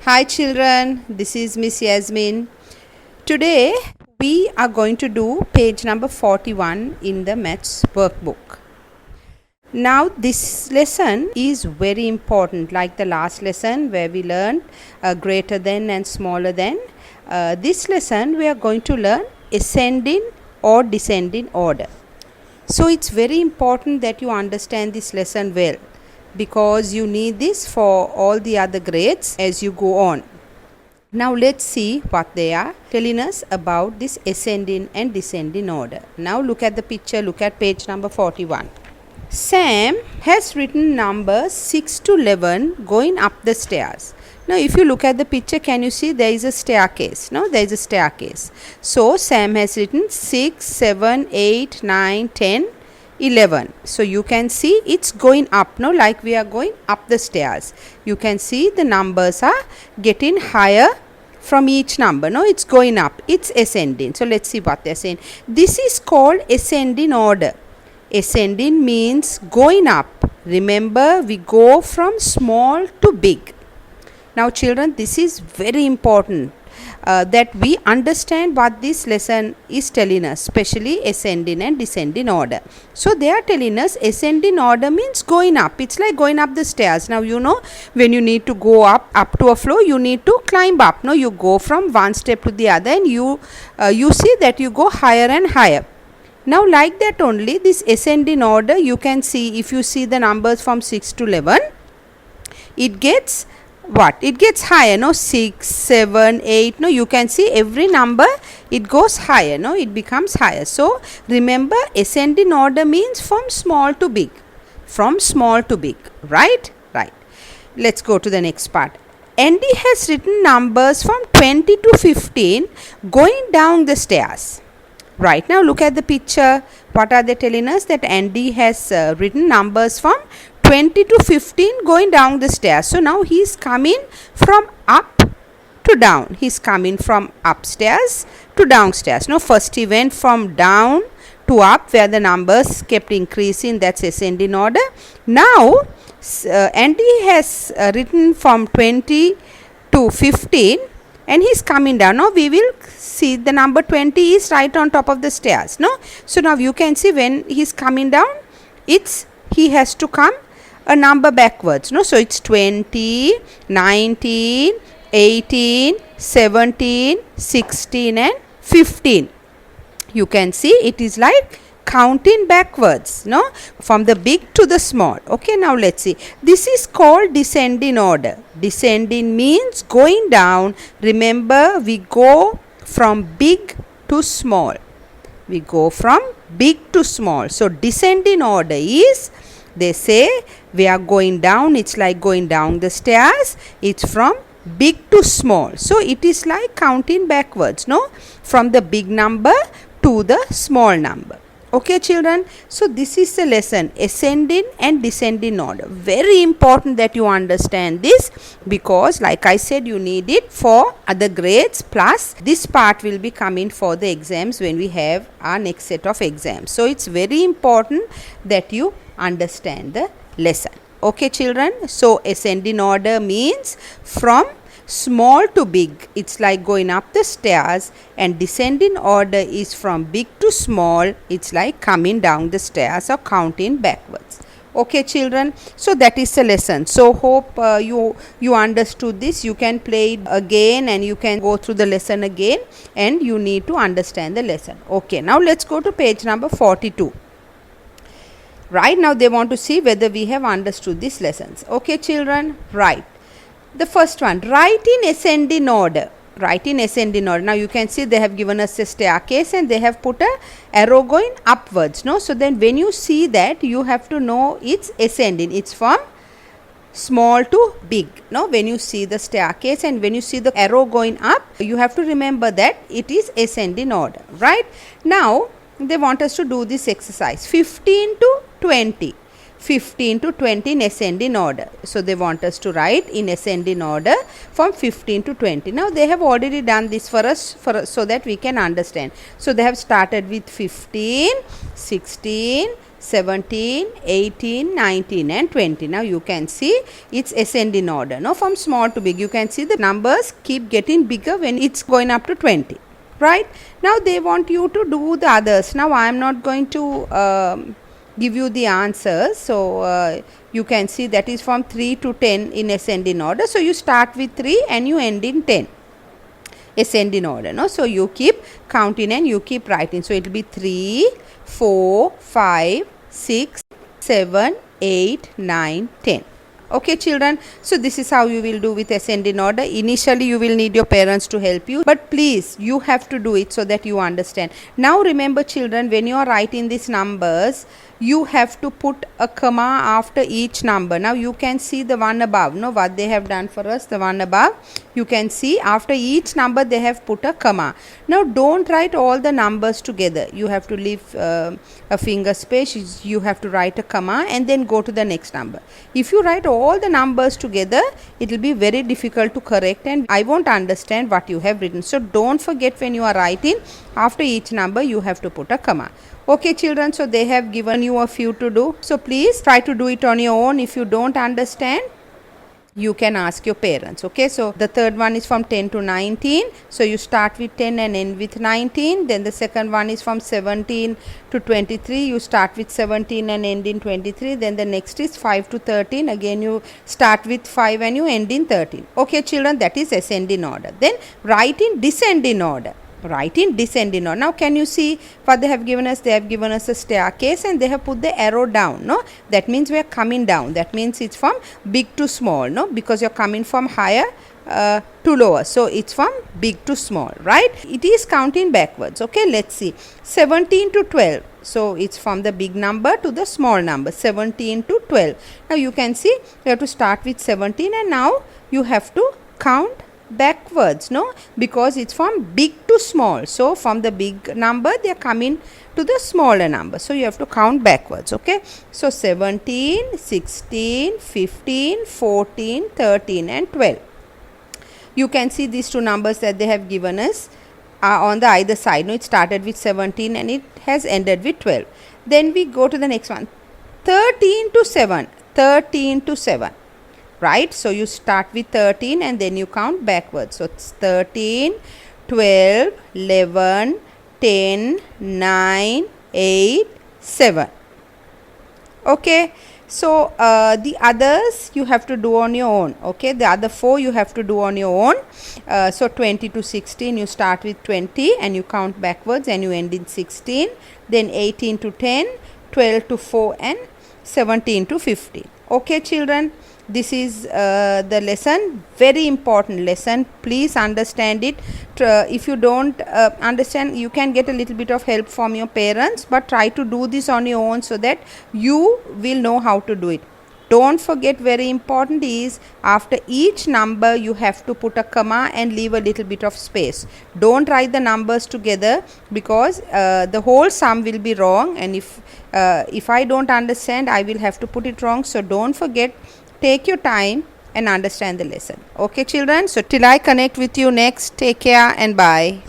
Hi children, this is Miss Yasmin. Today we are going to do page number 41 in the maths workbook. Now this lesson is very important, like the last lesson where we learned greater than and smaller than. This lesson we are going to learn ascending or descending order. So it's very important that you understand this lesson well, because you need this for all the other grades as you go on. Now let's see what they are telling us about this ascending and descending order. Now look at the picture, look at page number 41. Sam has written numbers 6 to 11 going up the stairs. Now if you look at the picture, can you see there is a staircase? No, there is a staircase. So Sam has written 6, 7, 8, 9, 10, 11. So you can see it's going up, no, like we are going up the stairs. You can see the numbers are getting higher from each number. No, it's going up, it's ascending. So let's see what they're saying. This is called ascending order. Ascending means going up. Remember, we go from small to big. Now children, this is very important that we understand what this lesson is telling us, especially ascending and descending order. So they are telling us ascending order means going up. It's like going up the stairs. Now you know, when you need to go up to a floor, you need to climb up. No, you go from one step to the other, and you see that you go higher and higher. Now like that only, this ascending order, you can see, if you see the numbers from 6 to 11, it gets what? It gets higher, no? 6, 7, 8, no? You can see every number, it goes higher, no? It becomes higher. So remember, ascending order means from small to big. From small to big, right? Right. Let's go to the next part. Andy has written numbers from 20 to 15 going down the stairs. Right, now look at the picture. What are they telling us? That Andy has written numbers from 20 to 15 going down the stairs. So now he is coming from up to down. He is coming from upstairs to downstairs. Now first he went from down to up, where the numbers kept increasing. That's ascending order. Now Andy has written from 20 to 15 and he is coming down. Now we will see the number 20 is right on top of the stairs. No, so now you can see when he is coming down, he has to come a number backwards. No, so it's 20, 19, 18, 17, 16 and 15. You can see it is like counting backwards, no, from the big to the small. Okay, now let's see. This is called descending order. Descending means going down. Remember, we go from big to small. We go from big to small. So descending order is, they say we are going down. It's like going down the stairs. It's from big to small. So it is like counting backwards, no, from the big number to the small number. Okay children, so this is the lesson, ascending and descending order. Very important that you understand this, because like I said, you need it for other grades, plus this part will be coming for the exams when we have our next set of exams. So it's very important that you understand the lesson. Okay children, so ascending order means from small to big. It's like going up the stairs, and descending order is from big to small. It's like coming down the stairs or counting backwards. Okay children, so that is the lesson. So hope you understood this. You can play it again and you can go through the lesson again, and you need to understand the lesson. Okay, now let's go to page number 42. Right, now they want to see whether we have understood these lessons. Okay children, right. The first one, write in ascending order. Write in ascending order. Now you can see they have given us a staircase and they have put a arrow going upwards. No, so then when you see that, you have to know it's ascending. It's from small to big. No, when you see the staircase and when you see the arrow going up, you have to remember that it is ascending order. Right? Now they want us to do this exercise. 15 to 20. 15 to 20 in ascending order. So they want us to write in ascending order from 15 to 20. Now they have already done this for us so that we can understand. So they have started with 15, 16, 17, 18, 19 and 20. Now you can see it's ascending order. Now from small to big, you can see the numbers keep getting bigger when it's going up to 20. Right? Now they want you to do the others. Now I am not going to give you the answers. So you can see that is from 3 to 10 in ascending order. So you start with 3 and you end in 10. Ascending order. No? So you keep counting and you keep writing. So it will be 3, 4, 5, 6, 7, 8, 9, 10. Okay children, so this is how you will do with ascending order. Initially you will need your parents to help you, but please you have to do it so that you understand. Now remember children, when you are writing these numbers, you have to put a comma after each number. Now you can see the one above, no, what they have done for us, the one above. You can see after each number they have put a comma. Now don't write all the numbers together. You have to leave a finger space. You have to write a comma and then go to the next number. If you write all the numbers together, it will be very difficult to correct and I won't understand what you have written. So don't forget, when you are writing, after each number you have to put a comma. Okay children, so they have given you a few to do. So please try to do it on your own. If you don't understand, you can ask your parents. Okay, so the third one is from 10 to 19. So you start with 10 and end with 19. Then the second one is from 17 to 23. You start with 17 and end in 23. Then the next is 5 to 13. Again you start with 5 and you end in 13. Okay children, that is ascending order. Then write in descending order. Write in descending order. Now can you see what they have given us? They have given us a staircase and they have put the arrow down. No, that means we are coming down. That means it's from big to small. No, because you're coming from higher to lower. So it's from big to small, right? It is counting backwards. Okay, let's see. 17 to 12. So it's from the big number to the small number. 17 to 12. Now you can see you have to start with 17 and now you have to count backwards, no, because it's from big to small. So from the big number they are coming to the smaller number, so you have to count backwards. Okay, so 17, 16, 15, 14, 13 and 12. You can see these two numbers that they have given us on the either side. No, it started with 17 and it has ended with 12. Then we go to the next one, 13 to 7. 13 to 7. Right, so you start with 13 and then you count backwards. So it's 13, 12, 11, 10, 9, 8, 7. Okay, so the others you have to do on your own. Okay, the other 4 you have to do on your own. So 20 to 16, you start with 20 and you count backwards and you end in 16. Then 18 to 10, 12 to 4 and 17 to 15. Okay children, this is the lesson, very important lesson. Please understand it. If you don't understand, you can get a little bit of help from your parents, but try to do this on your own so that you will know how to do it. Don't forget, very important is, after each number you have to put a comma and leave a little bit of space. Don't write the numbers together because the whole sum will be wrong, and if I don't understand, I will have to put it wrong. So don't forget, take your time and understand the lesson. Okay children, so till I connect with you next, take care and bye.